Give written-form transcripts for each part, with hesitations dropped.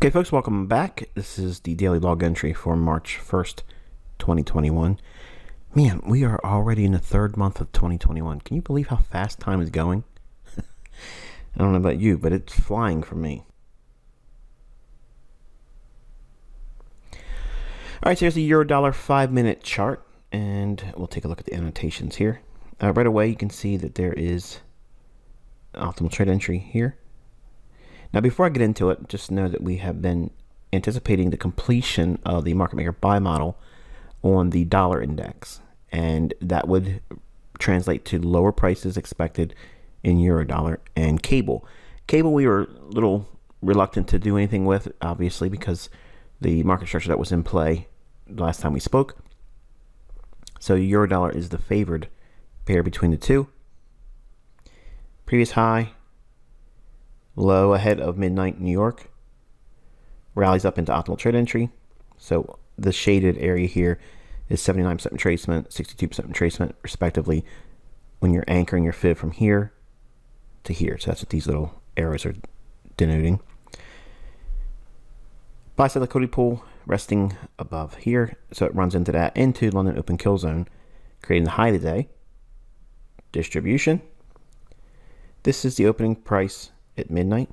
Okay, folks, welcome back. This is the daily log entry for March 1st, 2021. Man, we are already in the third month of 2021. Can you believe how fast time is going? I don't know about you, but it's flying for me. All right, so here's the Euro dollar 5-minute chart, and we'll take a look at the annotations here. Right away, you can see that there is an optimal trade entry here. Now, before I get into it, just know that we have been anticipating the completion of the market maker buy model on the dollar index, and that would translate to lower prices expected in euro dollar and cable. Cable we were a little reluctant to do anything with, obviously, because the market structure that was in play the last time we spoke. So euro dollar is the favored pair between the two. Previous high, low ahead of midnight New York, rallies up into optimal trade entry. So the shaded area here is 79% retracement, 62% retracement, respectively, when you're anchoring your fib from here to here. So that's what these little arrows are denoting. Buy side liquidity pool resting above here, so it runs into that, into London open kill zone, creating the high of the day. Distribution. This is the opening price at midnight.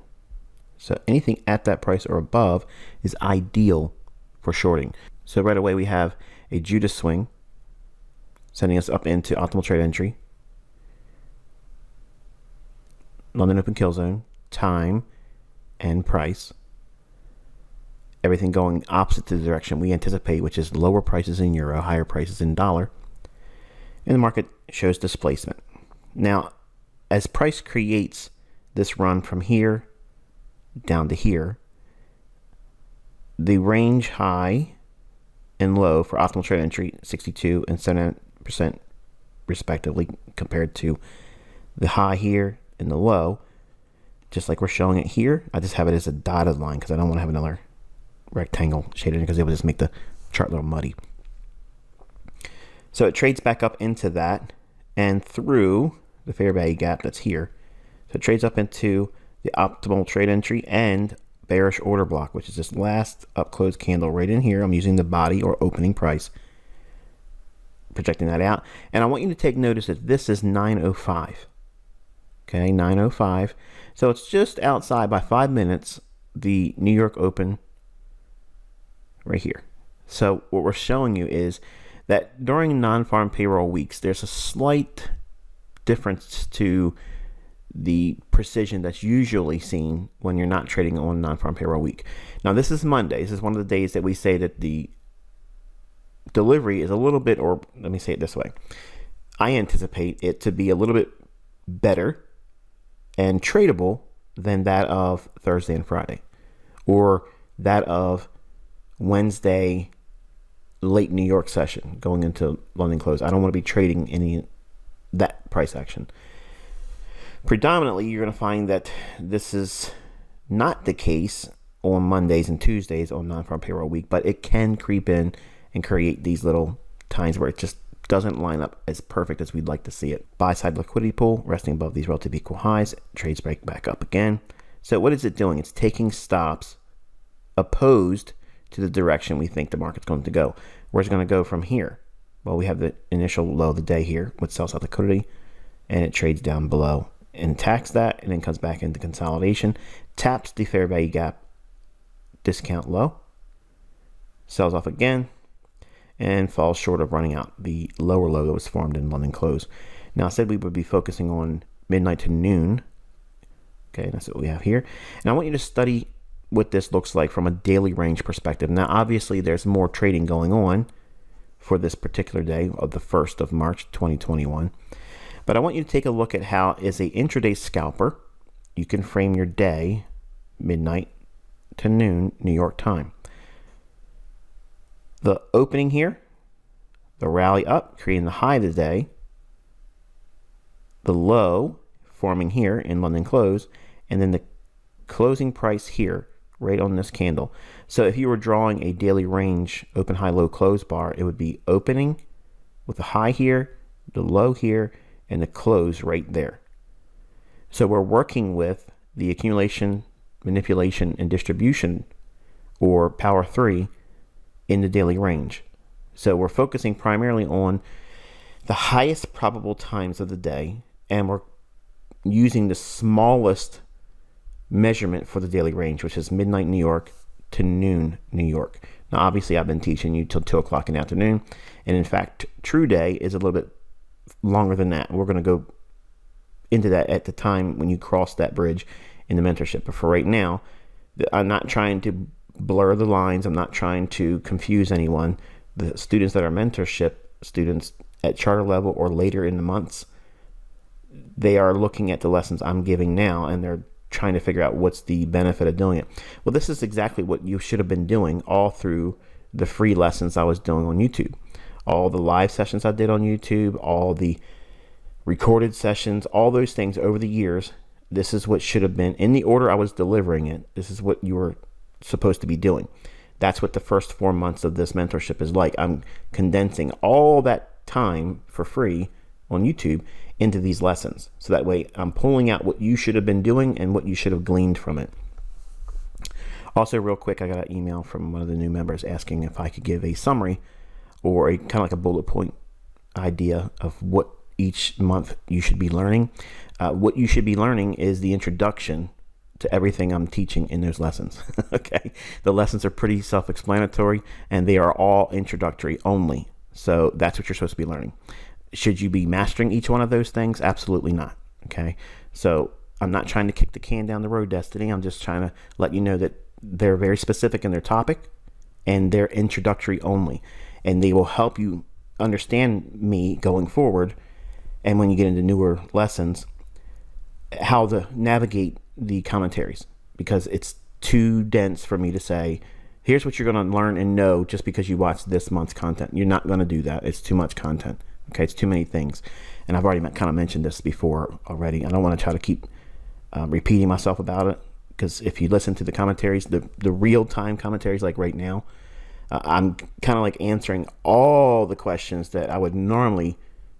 So anything at that price or above is ideal for shorting. So right away we have a Judas swing sending us up into optimal trade entry, London open kill zone, time, and price. Everything going opposite to the direction we anticipate, which is lower prices in euro, higher prices in dollar. And the market shows displacement. Now, as price creates this run from here down to here, the range high and low for optimal trade entry, 62 and 79% respectively, compared to the high here and the low, just like we're showing it here. I just have it as a dotted line because I don't want to have another rectangle shaded because it would just make the chart a little muddy. So it trades back up into that and through the fair value gap that's here. So it trades up into the optimal trade entry and bearish order block, which is this last up close candle right in here. I'm using the body or opening price, projecting that out. And I want you to take notice that this is 905. Okay, 905. So it's just outside by 5 minutes the New York open right here. So what we're showing you is that during non-farm payroll weeks, there's a slight difference to the precision that's usually seen when you're not trading on non-farm payroll week. Now this is Monday. This is one of the days that we say that the delivery is a little bit, or let me say it this way, I anticipate it to be a little bit better and tradable than that of Thursday and Friday, or that of Wednesday late New York session going into London close. I don't want to be trading any that price action. Predominantly, you're going to find that this is not the case on Mondays and Tuesdays on non-farm payroll week, but it can creep in and create these little times where it just doesn't line up as perfect as we'd like to see it. Buy side liquidity pool resting above these relative equal highs, trades break back up again. So what is it doing? It's taking stops opposed to the direction we think the market's going to go. Where's it going to go from here? Well, we have the initial low of the day here with sell side liquidity, and it trades down below and attacks that, and then comes back into consolidation, taps the fair value gap discount low, sells off again, and falls short of running out the lower low that was formed in London close. Now, I said we would be focusing on midnight to noon. Okay, that's what we have here. And I want you to study what this looks like from a daily range perspective. Now, obviously, there's more trading going on for this particular day of the 1st of March, 2021. But I want you to take a look at how, as a intraday scalper, you can frame your day midnight to noon New York time. The opening here, the rally up, creating the high of the day, the low forming here in London close, and then the closing price here, right on this candle. So if you were drawing a daily range open, high, low, close bar, it would be opening with the high here, the low here, and the close right there. So we're working with the accumulation, manipulation, and distribution or power 3 in the daily range. So we're focusing primarily on the highest probable times of the day, and we're using the smallest measurement for the daily range, which is midnight New York to noon New York. Now, obviously, I've been teaching you till 2 o'clock in the afternoon, and in fact, true day is a little bit longer than that. We're going to go into that at the time when you cross that bridge in the mentorship. But for right now, I'm not trying to blur the lines. I'm not trying to confuse anyone. The students that are mentorship students at charter level or later in the months, they are looking at the lessons I'm giving now, and they're trying to figure out what's the benefit of doing it. Well, this is exactly what you should have been doing all through the free lessons I was doing on YouTube. All the live sessions I did on YouTube, all the recorded sessions, all those things over the years. This is what should have been in the order I was delivering it. This is what you were supposed to be doing. That's what the first 4 months of this mentorship is like. I'm condensing all that time for free on YouTube into these lessons. So that way I'm pulling out what you should have been doing and what you should have gleaned from it. Also, real quick, I got an email from one of the new members asking if I could give a summary or a kind of like a bullet point idea of what each month you should be learning. What you should be learning is the introduction to everything I'm teaching in those lessons. Okay, the lessons are pretty self-explanatory and they are all introductory only. So that's what you're supposed to be learning. Should you be mastering each one of those things? Absolutely not. Okay, so I'm not trying to kick the can down the road, Destiny. I'm just trying to let you know that they're very specific in their topic and they're introductory only, and they will help you understand me going forward. And when you get into newer lessons, how to navigate the commentaries, because it's too dense for me to say, here's what you're going to learn and know just because you watch this month's content. You're not going to do that. It's too much content. Okay, it's too many things. And I've already kind of mentioned this before already. I don't want to try to keep repeating myself about it, because if you listen to the commentaries, the real-time commentaries like right now, I'm kind of like answering all the questions that I would normally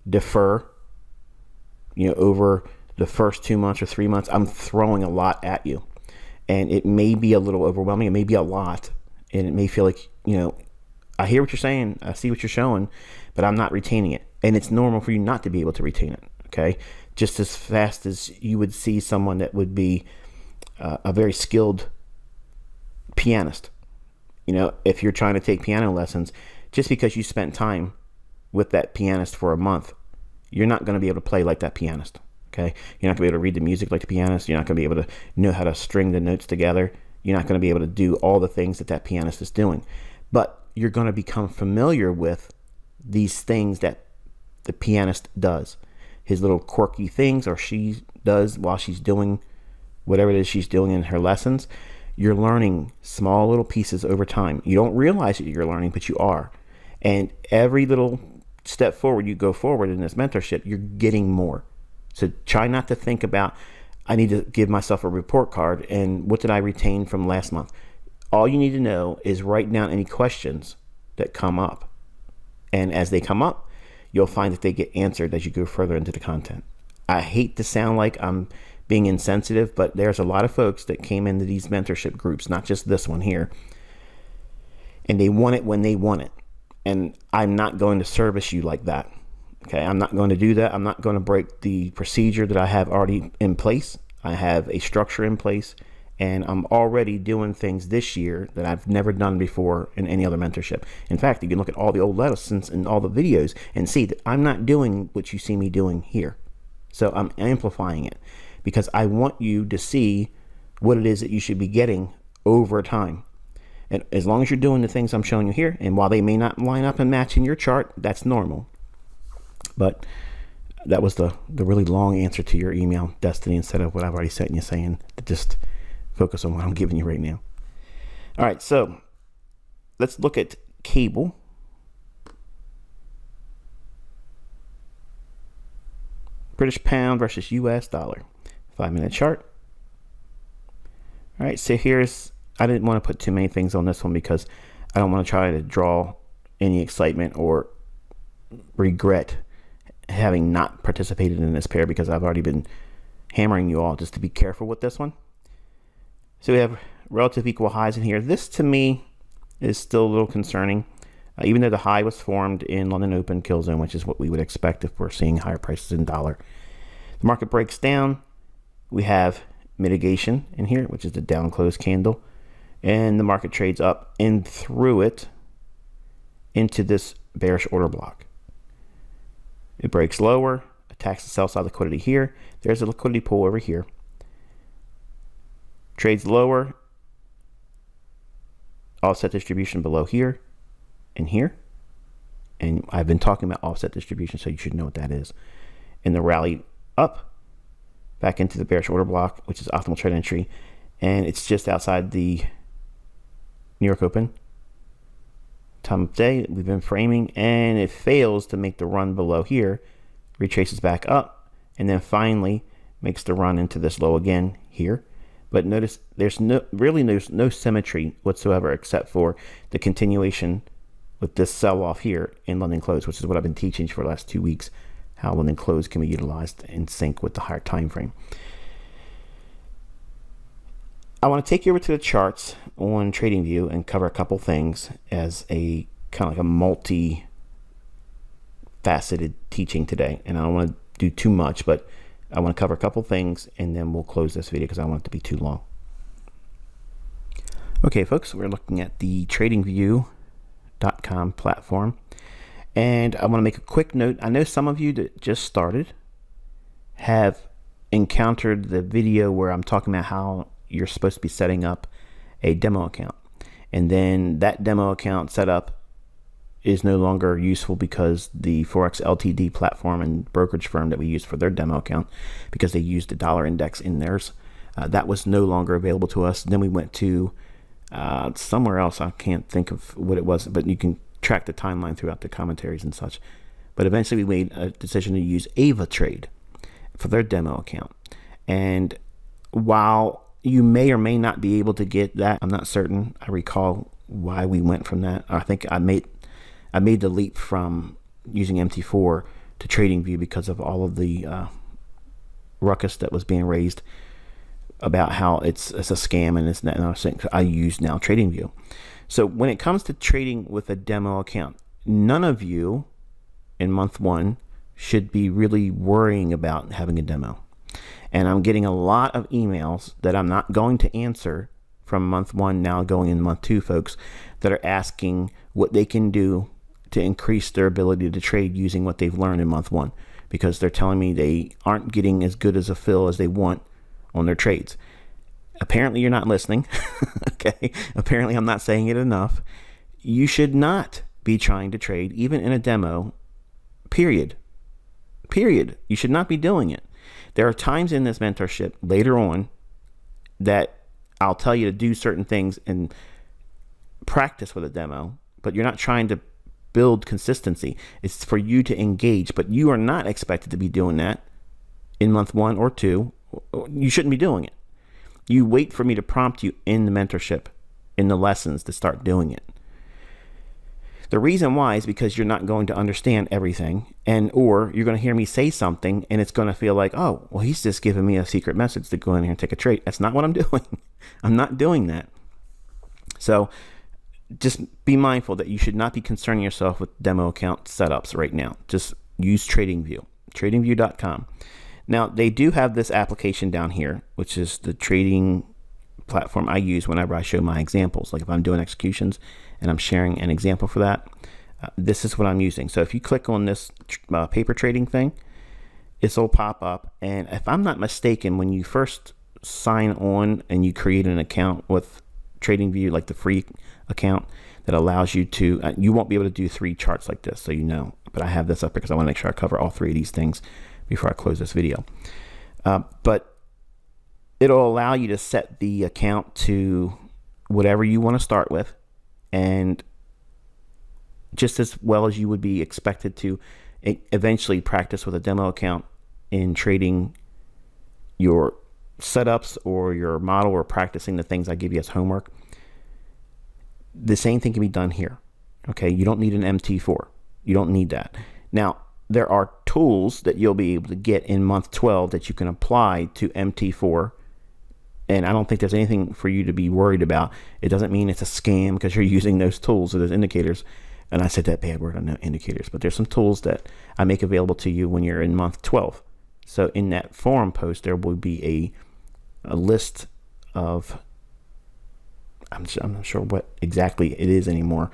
defer, over the first 2 months or 3 months. I'm throwing a lot at you, and it may be a little overwhelming. It may be a lot, and it may feel like, I hear what you're saying, I see what you're showing, but I'm not retaining it. And it's normal for you not to be able to retain it. Okay, just as fast as you would see someone that would be a very skilled pianist. If you're trying to take piano lessons, just because you spent time with that pianist for a month, you're not going to be able to play like that pianist. Okay, you're not going to be able to read the music like the pianist. You're not going to be able to know how to string the notes together. You're not going to be able to do all the things that pianist is doing. But you're going to become familiar with these things that the pianist does. His little quirky things, or she does while she's doing whatever it is she's doing in her lessons. You're learning small little pieces over time. You don't realize that you're learning, but you are. And every little step forward you go forward in this mentorship, you're getting more. So try not to think about, I need to give myself a report card and what did I retain from last month. All you need to know is write down any questions that come up. And as they come up, you'll find that they get answered as you go further into the content. I hate to sound like I'm being insensitive, but there's a lot of folks that came into these mentorship groups, not just this one here, and they want it when they want it. And I'm not going to service you like that. Okay, I'm not going to do that. I'm not going to break the procedure that I have already in place. I have a structure in place, and I'm already doing things this year that I've never done before in any other mentorship. In fact, you can look at all the old lessons and all the videos and see that I'm not doing what you see me doing here. So I'm amplifying it because I want you to see what it is that you should be getting over time. And as long as you're doing the things I'm showing you here, and while they may not line up and match in your chart, that's normal. But that was the really long answer to your email, Destiny, instead of what I've already sent you saying to just focus on what I'm giving you right now. All right, so let's look at cable. British pound versus US dollar. 5-minute chart. All right, so I didn't want to put too many things on this one because I don't want to try to draw any excitement or regret having not participated in this pair, because I've already been hammering you all just to be careful with this one. So we have relative equal highs in here. This to me is still a little concerning, even though the high was formed in London Open kill zone, which is what we would expect if we're seeing higher prices in dollar. The market breaks down. We have mitigation in here, which is the down close candle, and the market trades up and through it into this bearish order block. It breaks lower, attacks the sell side liquidity here. There's a liquidity pool over here. Trades lower, offset distribution below here and here. And I've been talking about offset distribution, so you should know what that is. And the rally up back into the bearish order block, which is optimal trade entry. And it's just outside the New York Open time of day. We've been framing, and it fails to make the run below here, retraces back up, and then finally makes the run into this low again here. But notice there's no symmetry whatsoever, except for the continuation with this sell-off here in London close, which is what I've been teaching for the last 2 weeks, how London close can be utilized in sync with the higher time frame. I want to take you over to the charts on TradingView and cover a couple things as a kind of like a multi-faceted teaching today. And I don't want to do too much, but I want to cover a couple things, and then we'll close this video because I don't want it to be too long. Okay, folks, we're looking at the TradingView.com platform, and I want to make a quick note. I know some of you that just started have encountered the video where I'm talking about how you're supposed to be setting up a demo account, and then that demo account setup is no longer useful because the Forex Ltd platform and brokerage firm that we used for their demo account, because they used the dollar index in theirs, that was no longer available to us. And then we went to somewhere else. I can't think of what it was, but you can track the timeline throughout the commentaries and such. But eventually we made a decision to use AvaTrade for their demo account. And while you may or may not be able to get that, I'm not certain. I recall why we went from that. I think I made the leap from using MT4 to TradingView because of all of the ruckus that was being raised about how it's a scam and it's not. And I use now TradingView. So when it comes to trading with a demo account, none of you in month one should be really worrying about having a demo. And I'm getting a lot of emails that I'm not going to answer from month one, now going in month two, folks, that are asking what they can do to increase their ability to trade using what they've learned in month one, because they're telling me they aren't getting as good as a fill as they want on their trades. Apparently you're not listening. Okay. Apparently I'm not saying it enough. You should not be trying to trade even in a demo, period. You should not be doing it. There are times in this mentorship later on that I'll tell you to do certain things and practice with a demo, but you're not trying to build consistency. It's for you to engage, but you are not expected to be doing that in month one or two. You shouldn't be doing it. You wait for me to prompt you in the mentorship, in the lessons, to start doing it. The reason why is because you're not going to understand everything, or you're going to hear me say something and it's going to feel like, oh, well, he's just giving me a secret message to go in here and take a trade. That's not what I'm doing. I'm not doing that. So just be mindful that you should not be concerning yourself with demo account setups right now. Just use TradingView, TradingView.com. Now, they do have this application down here, which is the trading platform I use whenever I show my examples. Like if I'm doing executions and I'm sharing an example for that, this is what I'm using. So if you click on this paper trading thing, this will pop up. And if I'm not mistaken, when you first sign on and you create an account with TradingView, like the free account that allows you to, you won't be able to do 3 charts like this, so you know. But I have this up because I want to make sure I cover all 3 of these things before I close this video. But it'll allow you to set the account to whatever you want to start with, and just as well as you would be expected to eventually practice with a demo account in trading your setups or your model, or practicing the things I give you as homework. The same thing can be done here. Okay, you don't need an MT4. You don't need that. Now, there are tools that you'll be able to get in month 12 that you can apply to MT4 And I don't think there's anything for you to be worried about. It doesn't mean it's a scam because you're using those tools or those indicators. And I said that bad word on the indicators, but there's some tools that I make available to you when you're in month 12. So in that forum post, there will be a list of, I'm not sure what exactly it is anymore.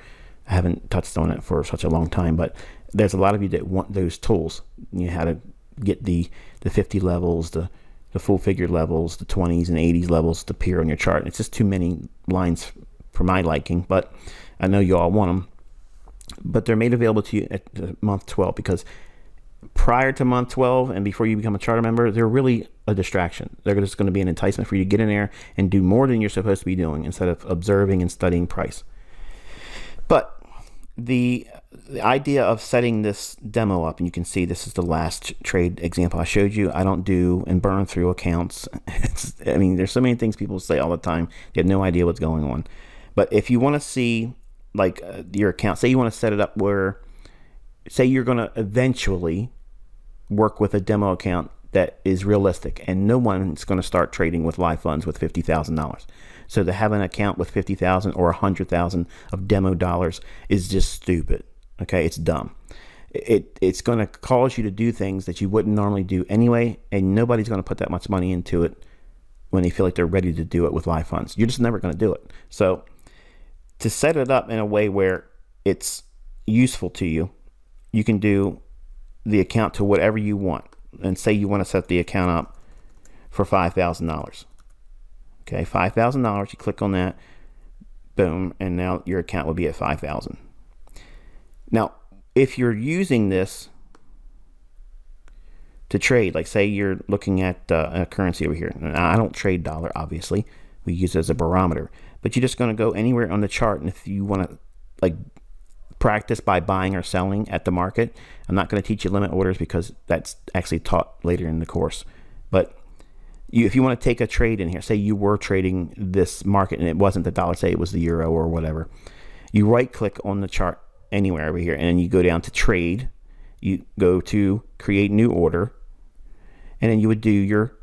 I haven't touched on it for such a long time, but there's a lot of you that want those tools. You know how to get the 50 levels, the full figure levels, the 20s and 80s levels to appear on your chart. It's just too many lines for my liking, but I know you all want them. But they're made available to you at month 12, because prior to month 12 and before you become a charter member, they're really a distraction. They're just going to be an enticement for you to get in there and do more than you're supposed to be doing instead of observing and studying price. But the idea of setting this demo up, and you can see this is the last trade example I showed you. I don't do and burn through accounts. I mean, there's so many things people say all the time. They have no idea what's going on. But if you want to see like your account, say you want to set it up where, say you're going to eventually work with a demo account that is realistic, and no one's going to start trading with live funds with $50,000. So to have an account with 50,000 or 100,000 of demo dollars is just stupid. Okay, it's dumb. It's going to cause you to do things that you wouldn't normally do anyway, and nobody's going to put that much money into it when they feel like they're ready to do it with live funds. You're just never going to do it. So to set it up in a way where it's useful to you, you can do the account to whatever you want. And say you want to set the account up for $5,000. Okay, $5,000, you click on that, boom, and now your account will be at $5,000. Now, if you're using this to trade, like say you're looking at a currency over here. Now, I don't trade dollar, obviously. We use it as a barometer. But you're just going to go anywhere on the chart, and if you want to like practice by buying or selling at the market, I'm not going to teach you limit orders because that's actually taught later in the course. But if you want to take a trade in here, say you were trading this market and it wasn't the dollar, say it was the euro or whatever, you right click on the chart anywhere over here, and then you go down to trade, you go to create new order, and then you would do your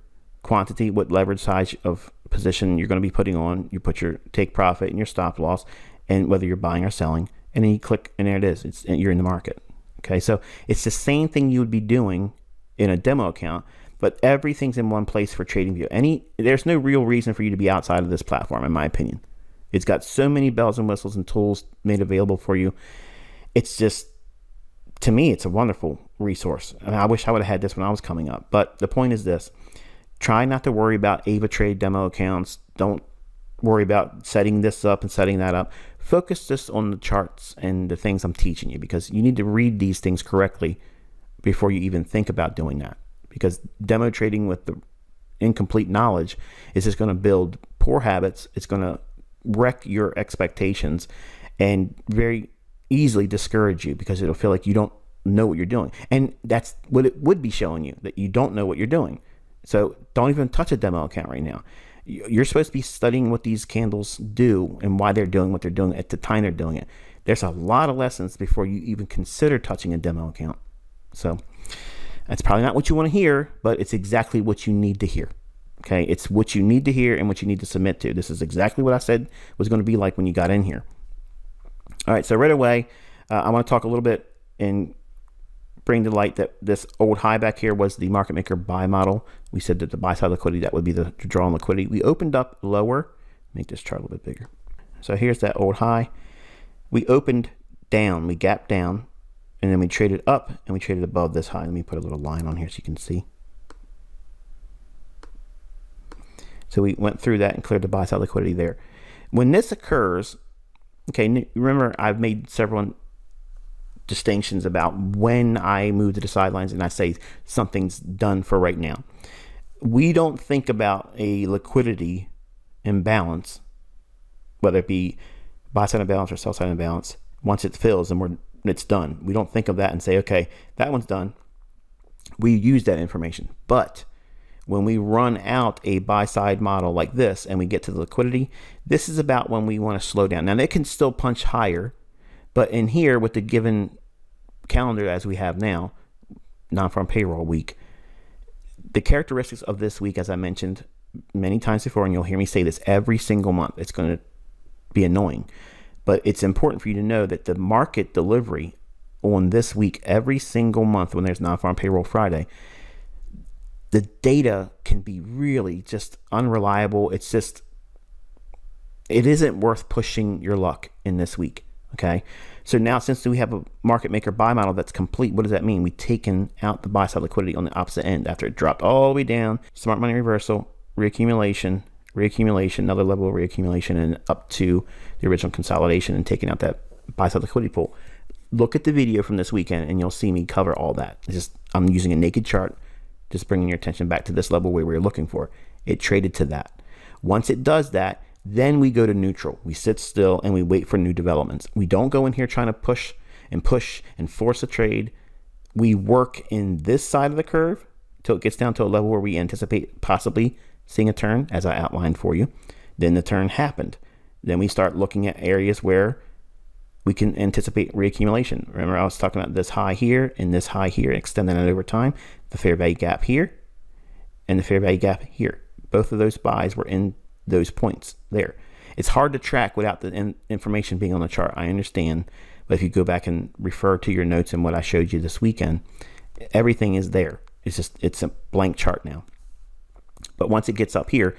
quantity, what leverage size of position you're going to be putting on. You put your take profit and your stop loss, and whether you're buying or selling, and then you click, and there it is. You're in the market. Okay, so it's the same thing you would be doing in a demo account, but everything's in one place for TradingView. There's no real reason for you to be outside of this platform, in my opinion. It's got so many bells and whistles and tools made available for you. It's just, to me, it's a wonderful resource. I wish I would have had this when I was coming up. But the point is this: try not to worry about AvaTrade demo accounts. Don't worry about setting this up and setting that up. Focus just on the charts and the things I'm teaching you, because you need to read these things correctly before you even think about doing that. Because demo trading with the incomplete knowledge is just going to build poor habits. It's going to wreck your expectations and very easily discourage you, because it'll feel like you don't know what you're doing. And that's what it would be showing you, that you don't know what you're doing. So don't even touch a demo account right now. You're supposed to be studying what these candles do and why they're doing what they're doing at the time they're doing it. There's a lot of lessons before you even consider touching a demo account. So that's probably not what you want to hear, but it's exactly what you need to hear. Okay, it's what you need to hear and what you need to submit to. This is exactly what I said was going to be like when you got in here. All right, so right away, I want to talk a little bit and bring to light that this old high back here was the market maker buy model. We said that the buy side liquidity, that would be the draw on liquidity. We opened up lower. Make this chart a little bit bigger. So here's that old high. We opened down, we gapped down, and then we traded up and we traded above this high. Let me put a little line on here so you can see. So we went through that and cleared the buy side liquidity there. When this occurs, okay, remember I've made several distinctions about when I move to the sidelines and I say something's done for right now. We don't think about a liquidity imbalance, whether it be buy side imbalance or sell side imbalance. Once it fills and it's done. We don't think of that and say, okay, that one's done. We use that information. But when we run out a buy side model like this and we get to the liquidity, this is about when we want to slow down. Now, they can still punch higher, but in here with the given calendar as we have now, non-farm payroll week, the characteristics of this week, as I mentioned, many times before, and you'll hear me say this every single month. It's going to be annoying, but it's important for you to know that the market delivery on this week, every single month when there's non-farm payroll Friday, the data can be really just unreliable. It isn't worth pushing your luck in this week. Okay. So now, since we have a market maker buy model that's complete, what does that mean? We've taken out the buy side liquidity on the opposite end after it dropped all the way down, smart money reversal, reaccumulation, another level of reaccumulation, and up to the original consolidation and taking out that buy side liquidity pool. Look at the video from this weekend and you'll see me cover all that. I'm using a naked chart, just bringing your attention back to this level where we were looking for. It traded to that. Once it does that, then we go to neutral. We sit still and we wait for new developments. We don't go in here trying to push and force a trade. We work in this side of the curve till it gets down to a level where we anticipate possibly seeing a turn, as I outlined for you. Then the turn happened. Then we start looking at areas where we can anticipate reaccumulation. Remember, I was talking about this high here and this high here, extending it over time. The fair value gap here and the fair value gap here. Both of those buys were in those points there. It's hard to track without the information being on the chart. I understand. But if you go back and refer to your notes and what I showed you this weekend, everything is there. It's a blank chart now. But once it gets up here,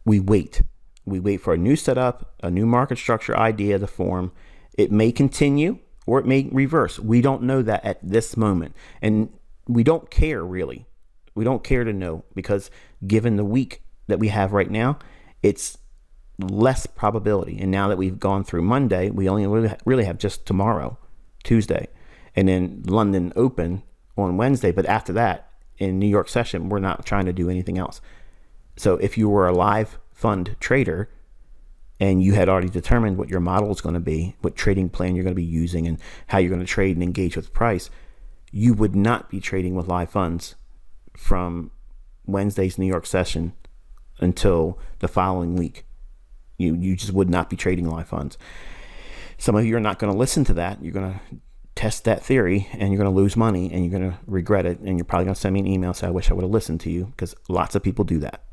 we wait. We wait for a new setup, a new market structure idea to form. It may continue or it may reverse. We don't know that at this moment. And we don't care, really. We don't care to know, because given the week that we have right now, it's less probability. And now that we've gone through Monday, we only really have just tomorrow, Tuesday, and then London open on Wednesday. But after that, in New York session, we're not trying to do anything else. So if you were a live fund trader and you had already determined what your model is going to be, what trading plan you're going to be using, and how you're going to trade and engage with price, you would not be trading with live funds from Wednesday's New York session until the following week. You just would not be trading live funds. Some of you are not going to listen to that. You're going to test that theory and you're going to lose money and you're going to regret it. And you're probably going to send me an email saying, I wish I would have listened to you, because lots of people do that.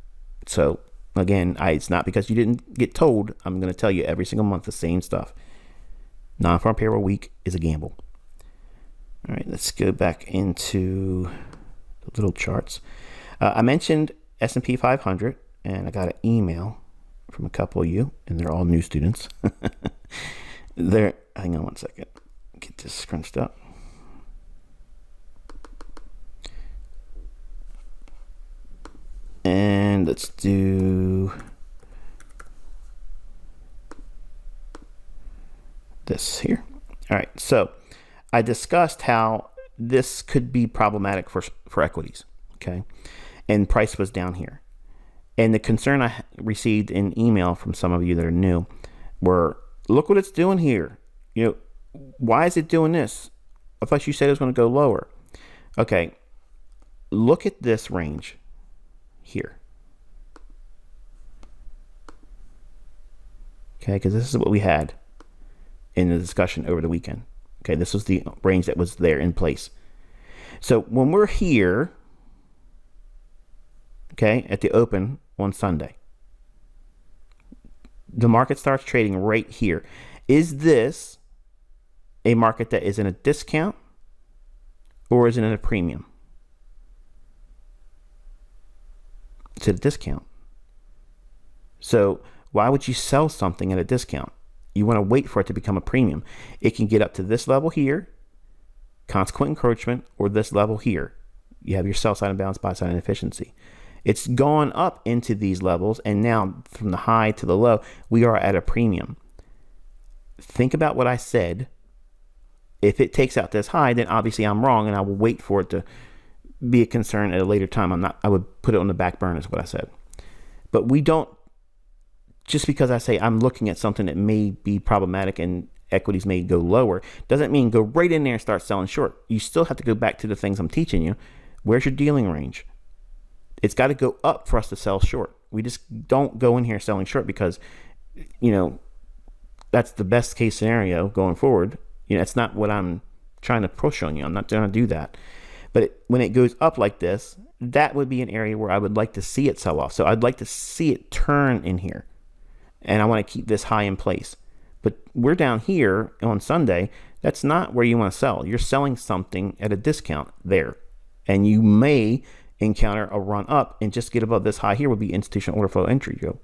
So again, it's not because you didn't get told. I'm going to tell you every single month the same stuff. Non-farm payroll week is a gamble. All right, let's go back into the little charts. I mentioned S&P 500, and I got an email from a couple of you, and they're all new students. Hang on one second. Get this scrunched up. And let's do this here. All right, so I discussed how this could be problematic for equities, okay? And price was down here. And the concern I received in email from some of you that are new were, look what it's doing here. Why is it doing this? I thought you said it was going to go lower. Okay, look at this range here. Okay, because this is what we had in the discussion over the weekend. Okay, this was the range that was there in place. So when we're here, okay, at the open on Sunday, the market starts trading right here. Is this a market that is in a discount, or is it in a premium? It's at a discount. So why would you sell something at a discount? You want to wait for it to become a premium. It can get up to this level here, consequent encroachment, or this level here. You have your sell side imbalance, buy side inefficiency. It's gone up into these levels, and now from the high to the low, we are at a premium. Think about what I said. If it takes out this high, then obviously I'm wrong, and I will wait for it to be a concern at a later time. I would put it on the back burner, is what I said. But we don't, just because I say I'm looking at something that may be problematic and equities may go lower, doesn't mean go right in there and start selling short. You still have to go back to the things I'm teaching you. Where's your dealing range? It's got to go up for us to sell short. We just don't go in here selling short because, that's the best case scenario going forward. It's not what I'm trying to push on you. I'm not going to do that. But when it goes up like this, that would be an area where I would like to see it sell off. So I'd like to see it turn in here. And I want to keep this high in place. But we're down here on Sunday. That's not where you want to sell. You're selling something at a discount there. And you may encounter a run up and just get above this high here would be institutional order flow entry, Joe.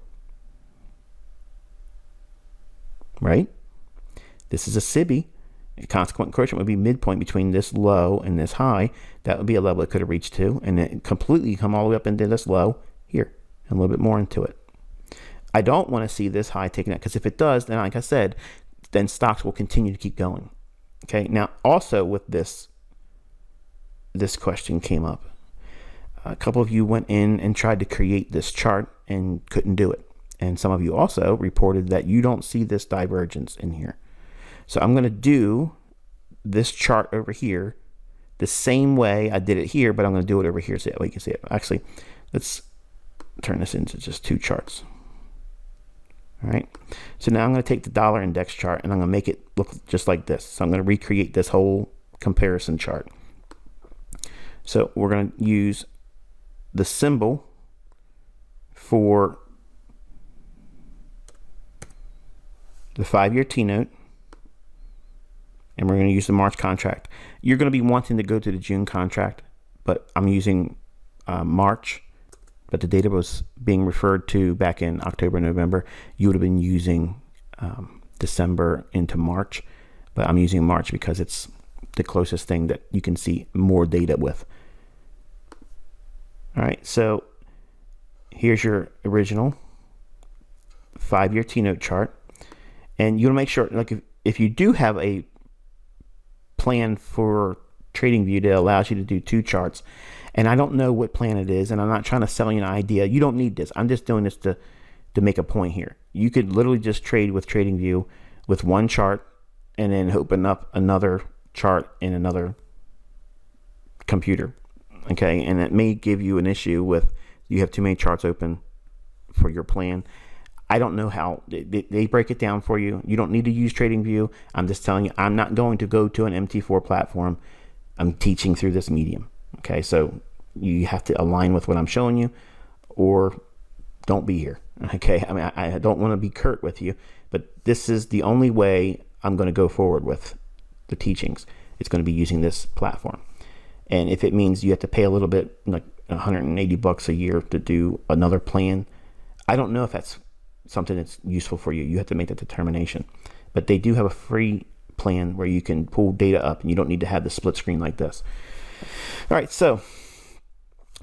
Right? This is a SIBI. A consequent encroachment would be midpoint between this low and this high. That would be a level it could have reached to, and then completely come all the way up into this low here, and a little bit more into it. I don't want to see this high taken out, because if it does, then like I said, then stocks will continue to keep going. Okay, now also with this question came up. A couple of you went in and tried to create this chart and couldn't do it. And some of you also reported that you don't see this divergence in here. So I'm going to do this chart over here the same way I did it here, but I'm going to do it over here so that way you can see it. Actually, let's turn this into just two charts. All right. So now I'm going to take the dollar index chart and I'm going to make it look just like this. So I'm going to recreate this whole comparison chart. So we're going to use the symbol for the 5-year T-note. And we're going to use the March contract. You're going to be wanting to go to the June contract, but I'm using March. But the data was being referred to back in October, November. You would have been using December into March, but I'm using March because it's the closest thing that you can see more data with. All right, so here's your original 5-year T-note chart. And you want to make sure, like if you do have a plan for TradingView that allows you to do two charts, and I don't know what plan it is, and I'm not trying to sell you an idea. You don't need this. I'm just doing this to make a point here. You could literally just trade with TradingView with one chart and then open up another chart in another computer. Okay, and it may give you an issue with you have too many charts open for your plan. I don't know how they break it down for you. You don't need to use TradingView. I'm just telling you, I'm not going to go to an MT4 platform. I'm teaching through this medium. Okay, so you have to align with what I'm showing you, or don't be here. Okay, I mean, I don't want to be curt with you, but this is the only way I'm going to go forward with the teachings. It's going to be using this platform. And if it means you have to pay a little bit, like $180 a year to do another plan, I don't know if that's something that's useful for you. You have to make that determination. But they do have a free plan where you can pull data up and you don't need to have the split screen like this. All right, so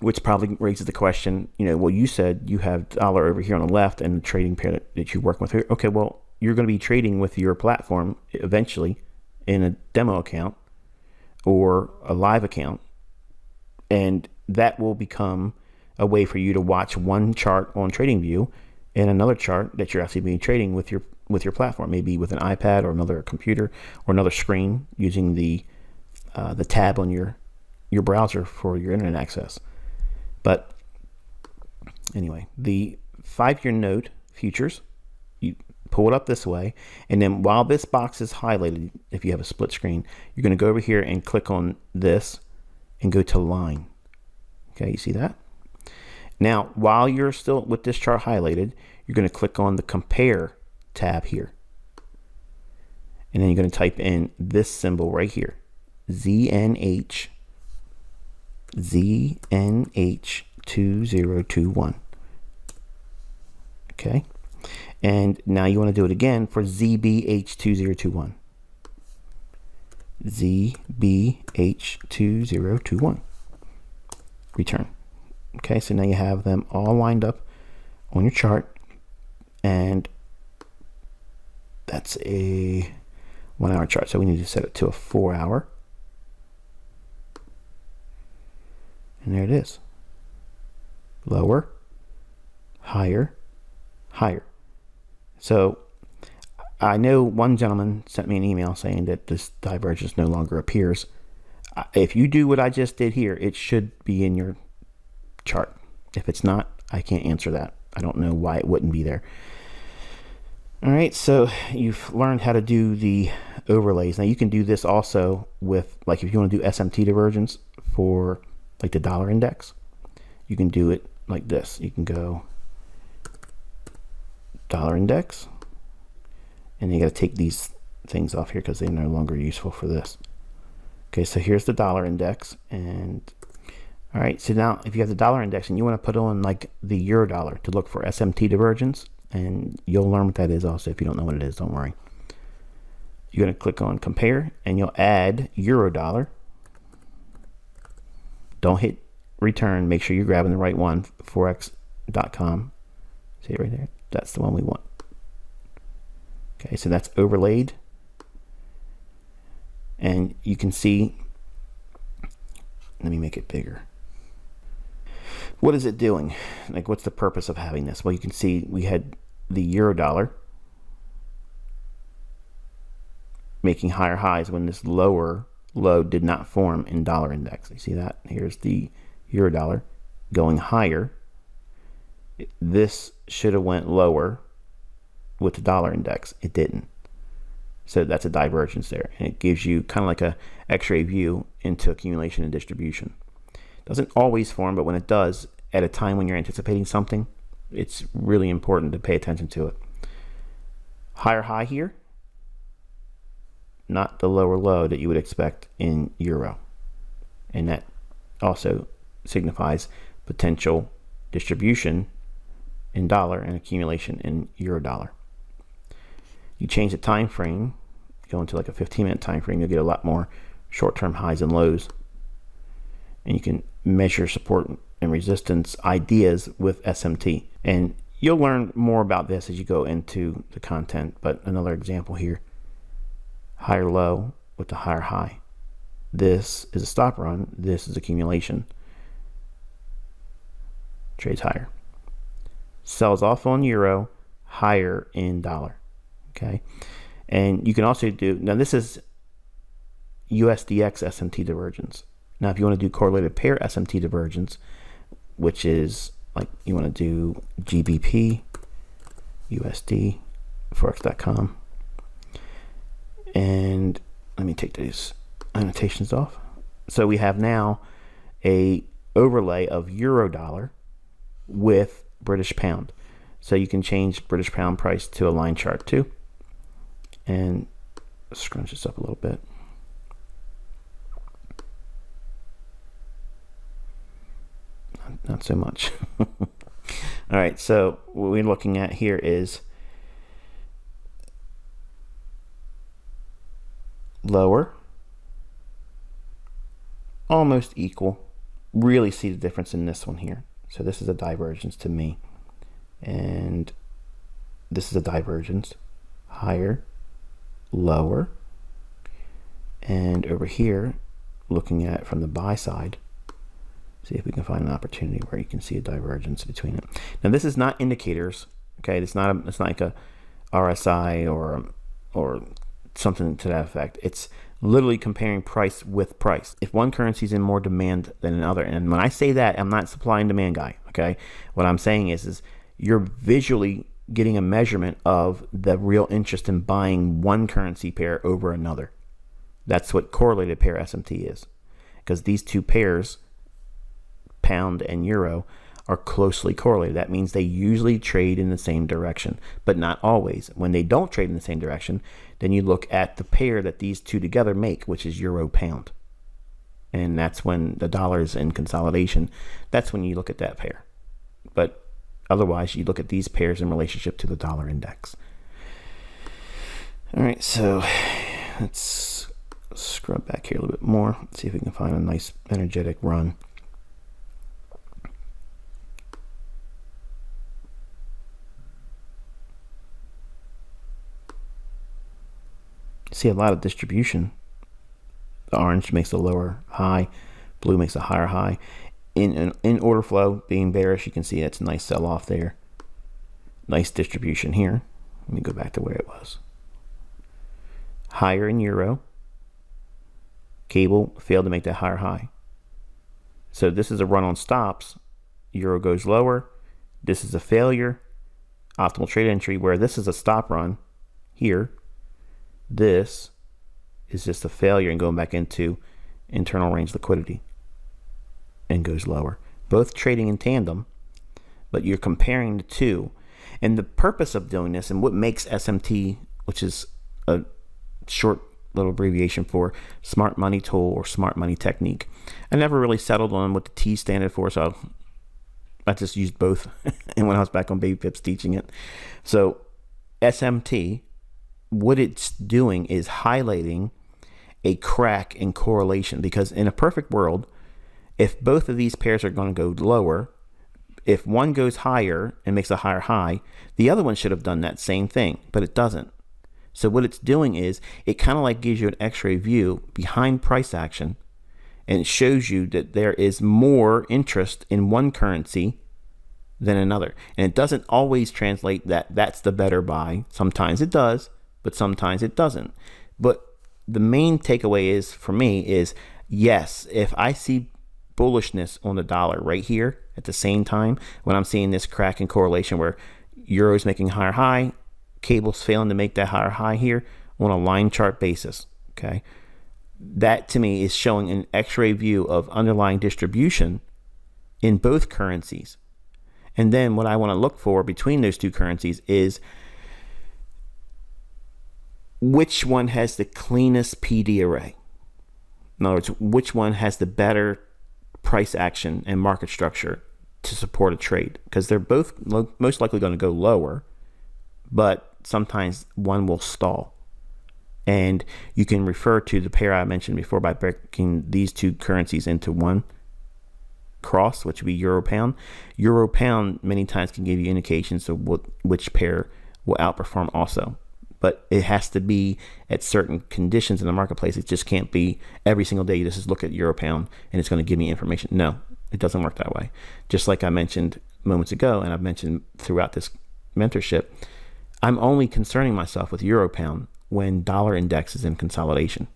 which probably raises the question, well, you said you have dollar over here on the left and the trading pair that you work with here. Okay, well, you're going to be trading with your platform eventually in a demo account or a live account, and that will become a way for you to watch one chart on TradingView and another chart that you're actually being trading with your platform, maybe with an iPad or another computer or another screen using the tab on your browser for your internet access. But anyway, the 5-year note futures, you pull it up this way, and then while this box is highlighted, if you have a split screen, you're going to go over here and click on this and go to line. Okay, you see that? Now, while you're still with this chart highlighted, you're going to click on the compare tab here. And then you're going to type in this symbol right here, ZNH 2021. Okay. And now you want to do it again for ZBH 2021. ZBH 2021. Return. Okay, so now you have them all lined up on your chart, and that's a 1 hour chart. So we need to set it to a 4 hour. And there it is. Lower, higher, higher. So I know one gentleman sent me an email saying that this divergence no longer appears. If you do what I just did here, it should be in your chart. If it's not, I can't answer that. I don't know why it wouldn't be there. All right, so you've learned how to do the overlays. Now you can do this also with, like, if you want to do SMT divergence for like the dollar index, you can do it like this. You can go dollar index, and you got to take these things off here because they're no longer useful for this. Okay, so here's the dollar index, and all right, so now if you have the dollar index and you want to put on like the euro dollar to look for SMT divergence, and you'll learn what that is also. If you don't know what it is, don't worry. You're going to click on compare, and you'll add euro dollar. Don't hit return. Make sure you're grabbing the right one, forex.com. See it right there? That's the one we want. Okay, so that's overlaid. And you can see, let me make it bigger. What is it doing? Like, what's the purpose of having this? Well, you can see we had the euro dollar making higher highs when this lower low did not form in dollar index. You see that? Here's the euro dollar going higher. This should have went lower with the dollar index. It didn't. So that's a divergence there, and it gives you kind of like a x-ray view into accumulation and distribution. Doesn't always form, but when it does, at a time when you're anticipating something, it's really important to pay attention to it. Higher high here, not the lower low that you would expect in euro. And that also signifies potential distribution in dollar and accumulation in euro dollar. You change the time frame, go into like a 15-minute time frame, you'll get a lot more short-term highs and lows. And you can measure support and resistance ideas with SMT. And you'll learn more about this as you go into the content. But another example here, higher low with the higher high. This is a stop run. This is accumulation. Trades higher. Sells off on euro, higher in dollar. Okay. And you can also do, now this is USDX SMT divergence. Now, if you want to do correlated pair SMT divergence, which is like you want to do GBP, USD, Forex.com. And let me take these annotations off. So we have now a overlay of euro dollar with British pound. So you can change British pound price to a line chart too. And scrunch this up a little bit. Not so much. All right, so what we're looking at here is lower, almost equal. Really see the difference in this one here. So this is a divergence to me, and this is a divergence. Higher, lower, and over here, looking at it from the buy side, see if we can find an opportunity where you can see a divergence between it. Now this is not indicators, okay? It's not like a RSI or something to that effect. It's literally comparing price with price. If one currency is in more demand than another, and when I say that, I'm not supply and demand guy, okay? What I'm saying is you're visually getting a measurement of the real interest in buying one currency pair over another. That's what correlated pair SMT is, because these two pairs, pound and euro, are closely correlated. That means they usually trade in the same direction, but not always. When they don't trade in the same direction, then you look at the pair that these two together make, which is euro pound. And that's when the dollar is in consolidation. That's when you look at that pair. But otherwise, you look at these pairs in relationship to the dollar index. All right, so let's scrub back here a little bit more. See if we can find a nice energetic run. See a lot of distribution. The orange makes a lower high, blue makes a higher high. In order flow being bearish, you can see it's a nice sell off there. Nice distribution here. Let me go back to where it was. Higher in euro. Cable failed to make that higher high. So this is a run on stops. Euro goes lower. This is a failure. Optimal trade entry, where this is a stop run here. This is just a failure and going back into internal range liquidity and goes lower. Both trading in tandem, but you're comparing the two. And the purpose of doing this, and what makes SMT, which is a short little abbreviation for smart money tool or smart money technique, I never really settled on what the T standard for, so I just used both. And when I was back on Baby Pips teaching it, so SMT, what it's doing is highlighting a crack in correlation, because in a perfect world, if both of these pairs are going to go lower, if one goes higher and makes a higher high, the other one should have done that same thing, but it doesn't. So what it's doing is it kind of like gives you an x-ray view behind price action, and it shows you that there is more interest in one currency than another. And it doesn't always translate that that's the better buy. Sometimes it does, but sometimes it doesn't. But the main takeaway is, for me, is yes, if I see bullishness on the dollar right here at the same time, when I'm seeing this crack in correlation where Euro's making a higher high, cable's failing to make that higher high here on a line chart basis, okay? That to me is showing an x-ray view of underlying distribution in both currencies. And then what I want to look for between those two currencies is which one has the cleanest PD array. In other words, which one has the better price action and market structure to support a trade, because they're both most likely going to go lower, but sometimes one will stall. And you can refer to the pair I mentioned before by breaking these two currencies into one cross, which would be euro pound. Euro pound many times can give you indications of which pair will outperform also, but it has to be at certain conditions in the marketplace. It just can't be every single day you just look at euro pound and it's going to give me information. No, it doesn't work that way. Just like I mentioned moments ago, and I've mentioned throughout this mentorship, I'm only concerning myself with euro pound when dollar index is in consolidation.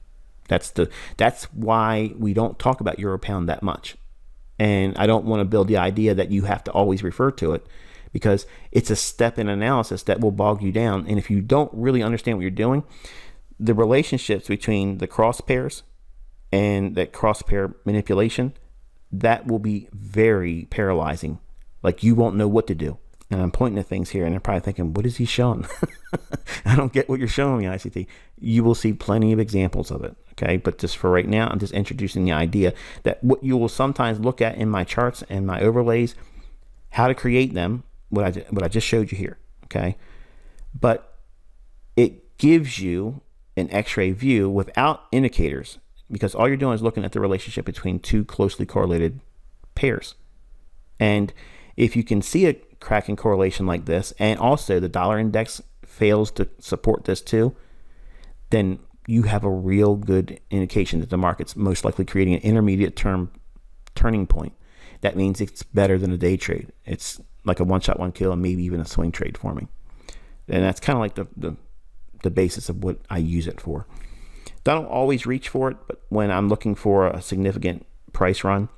That's why we don't talk about euro pound that much. And I don't want to build the idea that you have to always refer to it, because it's a step in analysis that will bog you down. And if you don't really understand what you're doing, the relationships between the cross pairs and that cross pair manipulation, that will be very paralyzing. Like, you won't know what to do. And I'm pointing at things here and they're probably thinking, what is he showing? I don't get what you're showing me, ICT. You will see plenty of examples of it. Okay. But just for right now, I'm just introducing the idea that what you will sometimes look at in my charts and my overlays, how to create them, what I just showed you here. Okay. But it gives you an x-ray view without indicators, because all you're doing is looking at the relationship between two closely correlated pairs. And if you can see a cracking correlation like this, and also the dollar index fails to support this too, then you have a real good indication that the market's most likely creating an intermediate term turning point. That means it's better than a day trade. It's like a one shot, one kill, and maybe even a swing trade forming. And that's kind of like the basis of what I use it for. I don't always reach for it, but when I'm looking for a significant price run,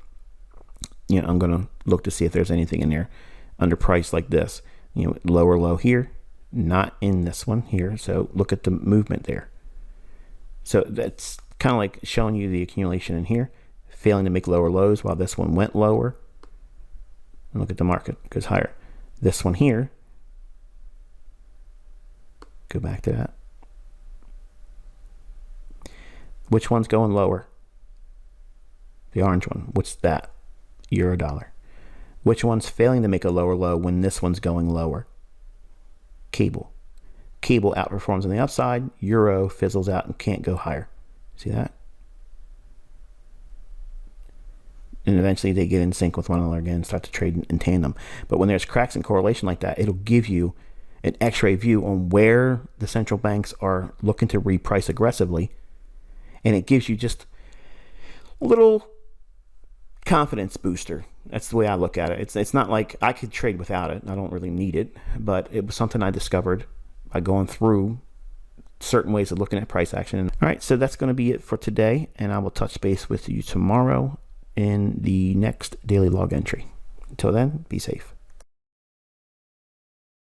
I'm going to look to see if there's anything in there under price like this, lower low here, not in this one here. So look at the movement there. So that's kind of like showing you the accumulation in here, failing to make lower lows while this one went lower. And look at the market, it goes higher. This one here, go back to that. Which one's going lower? The orange one. What's that? Euro dollar. Which one's failing to make a lower low when this one's going lower? Cable. Cable outperforms on the upside. Euro fizzles out and can't go higher. See that? And eventually they get in sync with one another again and start to trade in tandem. But when there's cracks in correlation like that, it'll give you an x-ray view on where the central banks are looking to reprice aggressively. And it gives you just a little confidence booster. That's the way I look at it. It's not like I could trade without it. I don't really need it, but it was something I discovered by going through certain ways of looking at price action. All right, so that's going to be it for today, and I will touch base with you tomorrow in the next daily log entry. Until then, be safe.